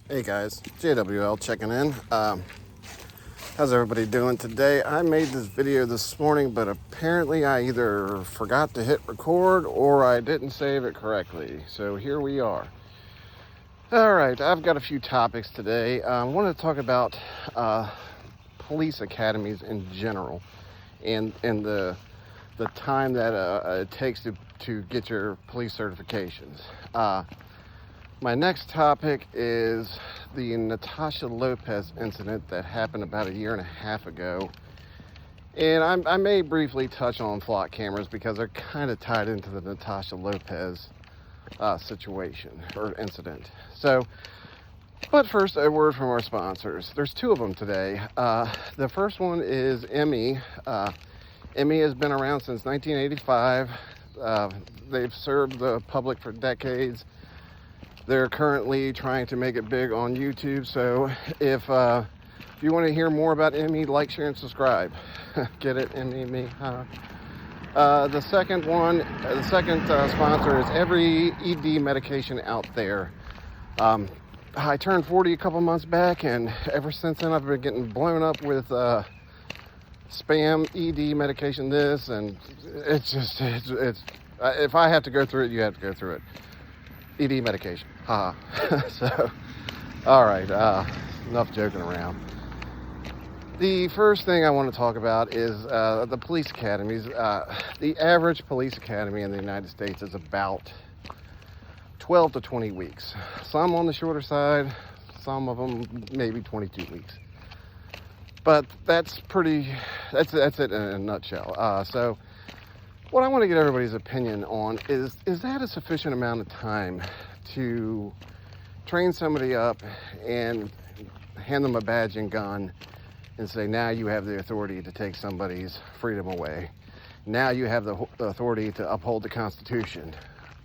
Hey guys, JWL checking in. How's everybody doing today? I made this video this morning, but apparently I either forgot to hit record or I didn't save it correctly. So here we are. All right, I've got a few topics today. I want to talk about police academies in general and the time that it takes to get your police certifications. My next topic is the Natasha Lopez incident that happened about 1.5 years ago. And I may briefly touch on flock cameras because they're kind of tied into the Natasha Lopez situation or incident. But first, a word from our sponsors. There's two of them today. The first one is Emmy. Emmy has been around since 1985. They've served the public for decades. They're currently trying to make it big on YouTube. So if you want to hear more about Emmy, like, share, and subscribe. Get it, Emmy? The second sponsor is every ED medication out there. I turned 40 a couple months back, and ever since then I've been getting blown up with spam ED medication. This and it's if I have to go through it, you have to go through it. ED medication. So, all right, enough joking around. The first thing I want to talk about is the police academies. The average police academy in the United States is about 12 to 20 weeks. Some on the shorter side, some of them maybe 22 weeks. But that's it in a nutshell. So what I want to get everybody's opinion on is that a sufficient amount of time to train somebody up and hand them a badge and gun and say, now you have the authority to take somebody's freedom away. Now you have the authority to uphold the Constitution.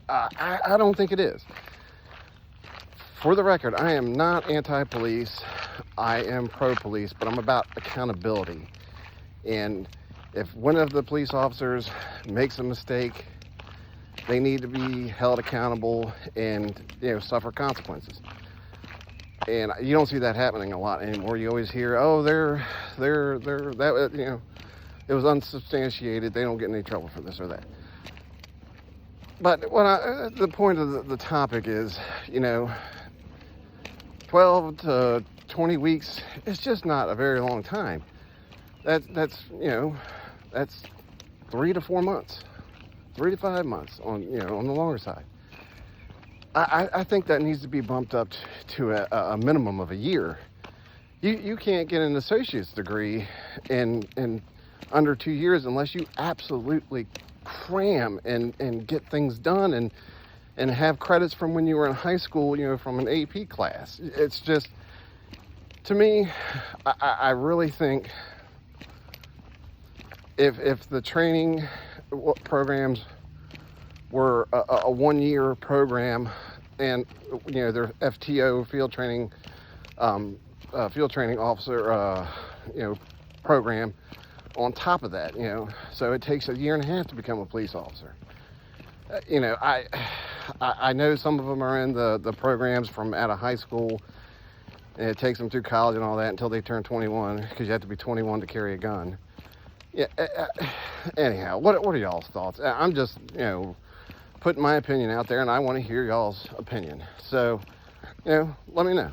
I don't think it is. For the record, I am not anti-police. I am pro-police, but I'm about accountability. And if one of the police officers makes a mistake, they need to be held accountable and, suffer consequences. And you don't see that happening a lot anymore. You always hear, oh, they're that, it was unsubstantiated. They don't get in any trouble for this or that. But the point of the topic is, 12 to 20 weeks is just not a very long time. That's 3 to 4 months, 3 to 5 months on the longer side. I think that needs to be bumped up to a minimum of a year. You can't get an associate's degree in under 2 years unless you absolutely cram and get things done and have credits from when you were in high school, from an AP class. It's just, to me, I really think if the training programs were a 1 year program and their FTO field training officer program on top of that, so it takes 1.5 years to become a police officer. I know some of them are in the programs from out of high school, and it takes them through college and all that until they turn 21, because you have to be 21 to carry a gun. Yeah. Anyhow, what are y'all's thoughts? I'm just, putting my opinion out there, and I want to hear y'all's opinion. So, let me know.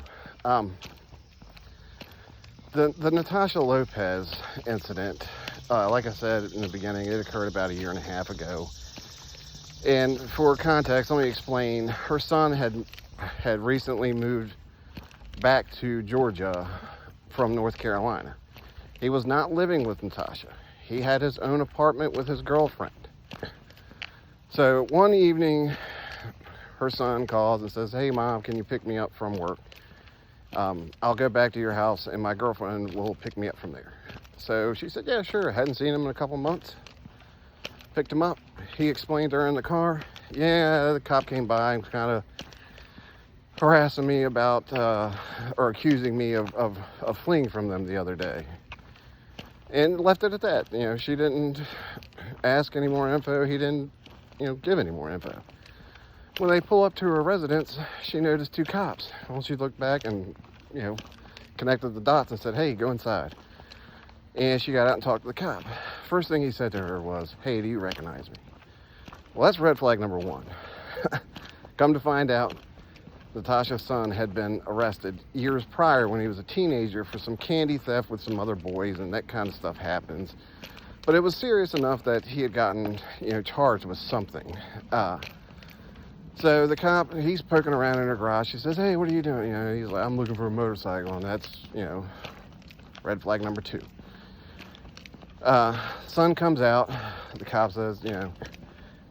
The Natasha Lopez incident, like I said in the beginning, it occurred about 1.5 years ago. And for context, let me explain. Her son had recently moved back to Georgia from North Carolina. He was not living with Natasha. He had his own apartment with his girlfriend. So one evening, her son calls and says, "Hey, Mom, can you pick me up from work? I'll go back to your house and my girlfriend will pick me up from there." So she said, "Yeah, sure." Hadn't seen him in a couple months. Picked him up. He explained to her in the car, "Yeah, the cop came by and kind of harassing me about, or accusing me of fleeing from them the other day." And left it at that. She didn't ask any more info. He didn't, give any more info. When they pull up to her residence, she noticed 2 cops. Well, she looked back and, you know, connected the dots and said, "Hey, go inside." And she got out and talked to the cop. First thing he said to her was, "Hey, do you recognize me?" Well, that's red flag number 1. Come to find out, Natasha's son had been arrested years prior when he was a teenager for some candy theft with some other boys, and that kind of stuff happens. But it was serious enough that he had gotten, you know, charged with something. So the cop, he's poking around in her garage. She says, "Hey, what are you doing?" You know, he's like, "I'm looking for a motorcycle," and that's, you know, red flag number 2. Son comes out. The cop says, you know,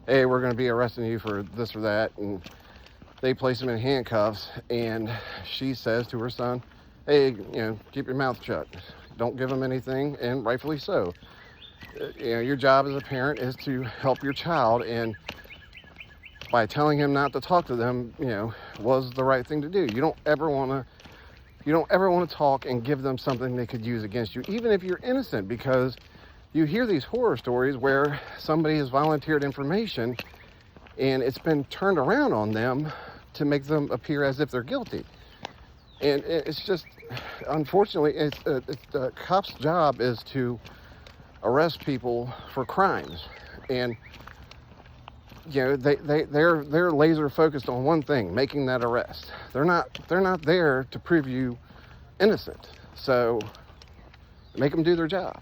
"Hey, we're going to be arresting you for this or that," and they place him in handcuffs. And she says to her son, "Hey, you know, keep your mouth shut. Don't give him anything," and rightfully so. You know, your job as a parent is to help your child, and by telling him not to talk to them, you know, was the right thing to do. You don't ever want to talk and give them something they could use against you, even if you're innocent, because you hear these horror stories where somebody has volunteered information and it's been turned around on them to make them appear as if they're guilty. And it's just, unfortunately, it's the cop's job is to arrest people for crimes. And you know, they're laser focused on one thing, making that arrest. They're not there to prove you innocent. So make them do their job.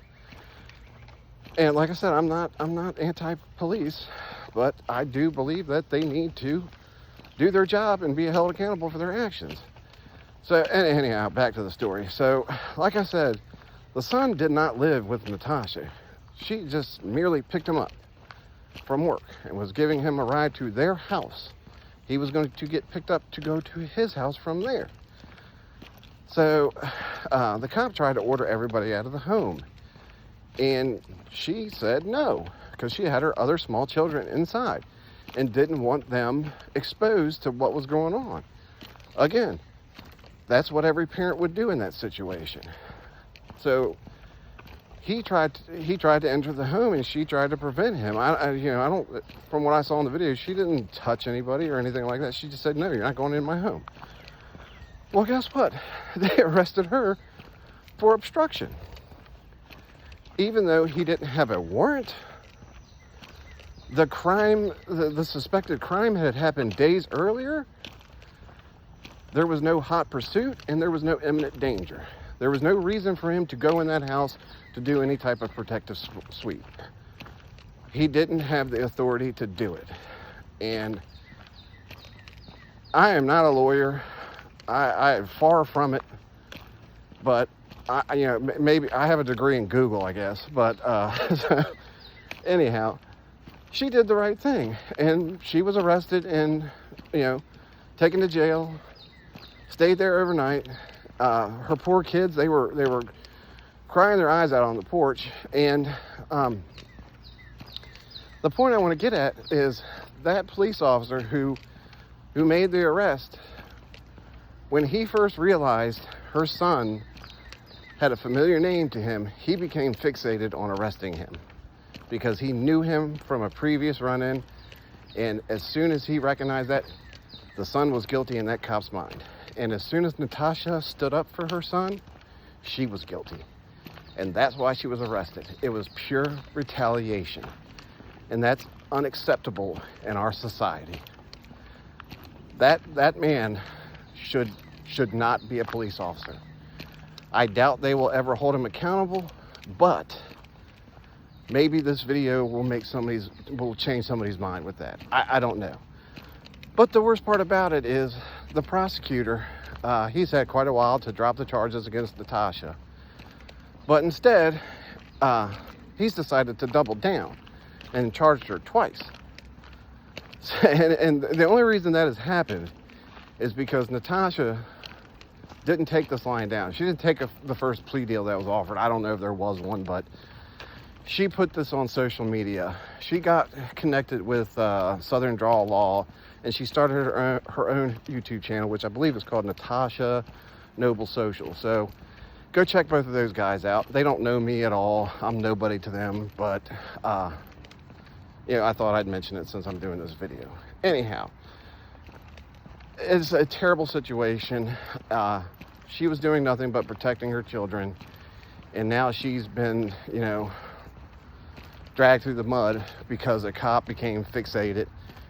And like I said, I'm not anti-police, but I do believe that they need to do their job and be held accountable for their actions. So anyhow, back to the story. So like I said, the son did not live with Natasha. She just merely picked him up from work and was giving him a ride to their house. He was going to get picked up to go to his house from there. So the cop tried to order everybody out of the home, and she said no, because she had her other small children inside and didn't want them exposed to what was going on. Again, that's what every parent would do in that situation. So he tried to enter the home, and she tried to prevent him. From what I saw in the video, she didn't touch anybody or anything like that. She just said, "No, you're not going in my home." Well, guess what? They arrested her for obstruction. Even though he didn't have a warrant, the suspected crime had happened days earlier. There was no hot pursuit, and there was no imminent danger. There was no reason for him to go in that house to do any type of protective sweep. He didn't have the authority to do it. And I am not a lawyer. I am far from it. But maybe I have a degree in Google, I guess. But so anyhow, she did the right thing, and she was arrested and taken to jail. Stayed there overnight. Her poor kids, they were crying their eyes out on the porch. And the point I want to get at is that police officer who made the arrest, when he first realized her son had a familiar name to him, he became fixated on arresting him because he knew him from a previous run-in. And as soon as he recognized that, the son was guilty in that cop's mind. And as soon as Natasha stood up for her son, she was guilty. And that's why she was arrested. It was pure retaliation. And that's unacceptable in our society. That man should not be a police officer. I doubt they will ever hold him accountable, but maybe this video will change somebody's mind with that. I don't know. But the worst part about it is the prosecutor, he's had quite a while to drop the charges against Natasha. But instead, he's decided to double down and charged her twice. And the only reason that has happened is because Natasha didn't take this lying down. She didn't take the first plea deal that was offered. I don't know if there was one, but she put this on social media. She got connected with Southern Draw Law, and she started her own YouTube channel, which I believe is called Natasha Noble Social. So go check both of those guys out. They don't know me at all. I'm nobody to them, but I thought I'd mention it since I'm doing this video. Anyhow, It's a terrible situation. She was doing nothing but protecting her children, and now she's been, dragged through the mud because a cop became fixated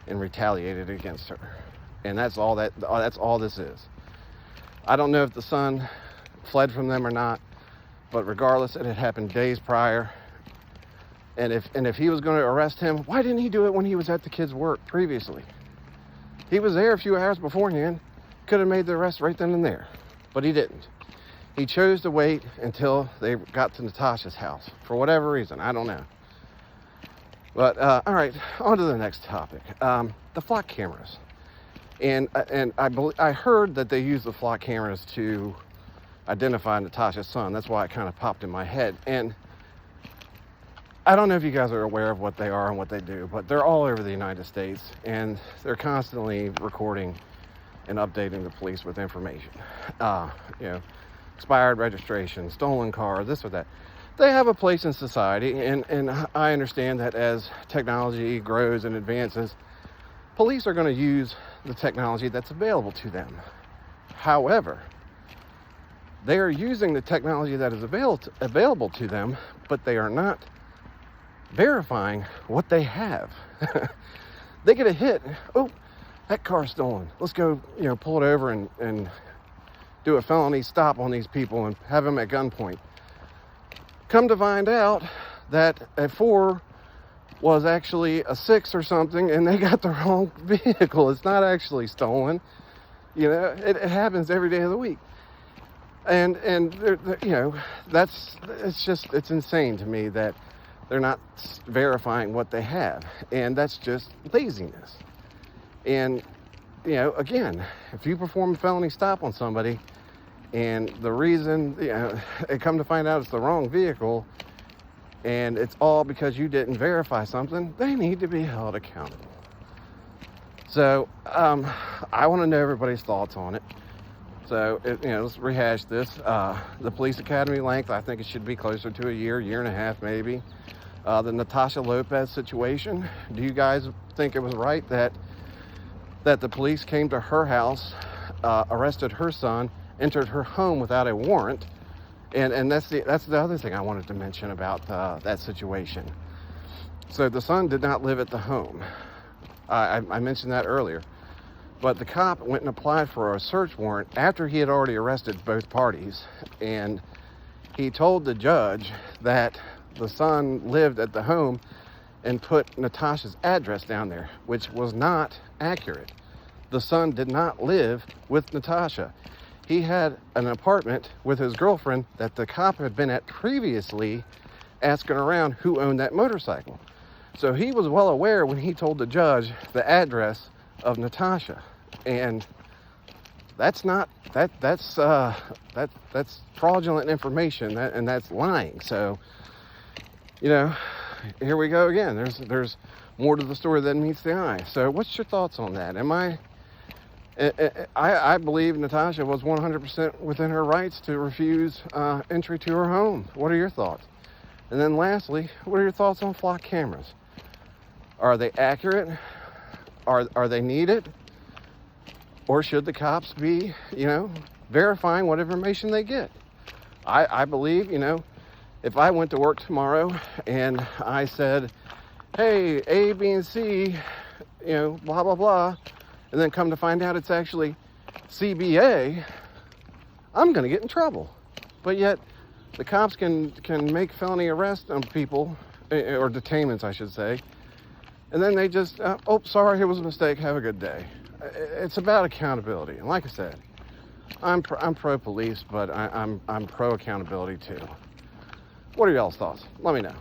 and retaliated against her. And that's all this is. I don't know if the son fled from them or not, but regardless, it had happened days prior. And if he was going to arrest him, why didn't he do it when he was at the kid's work previously? He was there a few hours beforehand, could have made the arrest right then and there, but he didn't. He chose to wait until they got to Natasha's house for whatever reason. I don't know. But all right, on to the next topic. The flock cameras, and I heard that they use the flock cameras to identify Natasha's son. That's why it kind of popped in my head. And I don't know if you guys are aware of what they are and what they do, but they're all over the United States, and they're constantly recording and updating the police with information. Expired registration, stolen car, this or that. They have a place in society, and I understand that as technology grows and advances, police are going to use the technology that's available to them. However, they are using the technology that is available to them, but they are not verifying what they have. They get a hit. Oh, that car's stolen. Let's go, pull it over and do a felony stop on these people and have them at gunpoint. Come to find out that a 4 was actually a 6 or something, and they got the wrong vehicle. It's not actually stolen. It happens every day of the week. And it's insane to me that they're not verifying what they have, and that's just laziness. And again, if you perform a felony stop on somebody, and the reason they come to find out it's the wrong vehicle, and it's all because you didn't verify something, they need to be held accountable. So I want to know everybody's thoughts on it. So, let's rehash this. The police academy length, I think it should be closer to a year and a half maybe. The Natasha Lopez situation, do you guys think it was right that the police came to her house, arrested her son, entered her home without a warrant? And that's the other thing I wanted to mention about that situation. So the son did not live at the home. I mentioned that earlier. But the cop went and applied for a search warrant after he had already arrested both parties. And he told the judge that the son lived at the home and put Natasha's address down there, which was not accurate. The son did not live with Natasha. He had an apartment with his girlfriend that the cop had been at previously, asking around who owned that motorcycle. So he was well aware when he told the judge the address of Natasha, and that's fraudulent information, and that's lying. So here we go again. There's more to the story than meets the eye. So what's your thoughts on that? I believe Natasha was 100% within her rights to refuse entry to her home. What are your thoughts? And then lastly, what are your thoughts on flock cameras? Are they accurate? Are they needed? Or should the cops be, verifying what information they get? I believe, if I went to work tomorrow and I said, hey, A, B, and C, blah, blah, blah, and then come to find out it's actually CBA, I'm going to get in trouble. But yet, the cops can make felony arrests on people, or detainments, I should say, and then they just, sorry, it was a mistake, have a good day. It's about accountability. And like I said, I'm pro police, but I'm pro accountability too. What are y'all's thoughts? Let me know.